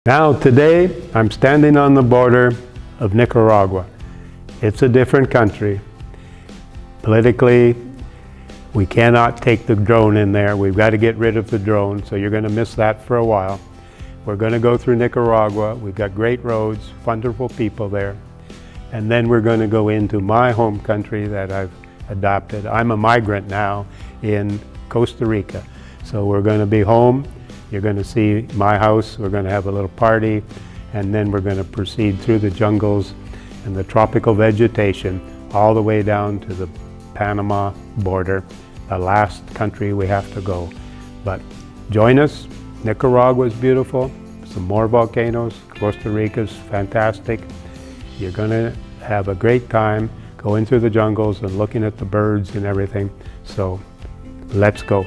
Now today I'm standing on the border of Nicaragua. It's a different country. Politically, we cannot take the drone in there. We've got to get rid of the drone, so you're going to miss that for a while. We're going to go through Nicaragua. We've got great roads, wonderful people there. And then we're going to go into my home country that I've adopted. I'm a migrant now in Costa Rica. So we're going to be home. You're going to see my house. We're going to have a little party. And then we're going to proceed through the jungles and the tropical vegetation all the way down to the Panama border, the last country we have to go. But join us. Nicaragua is beautiful. Some more volcanoes. Costa Rica is fantastic. You're going to have a great time going through the jungles and looking at the birds and everything. So let's go.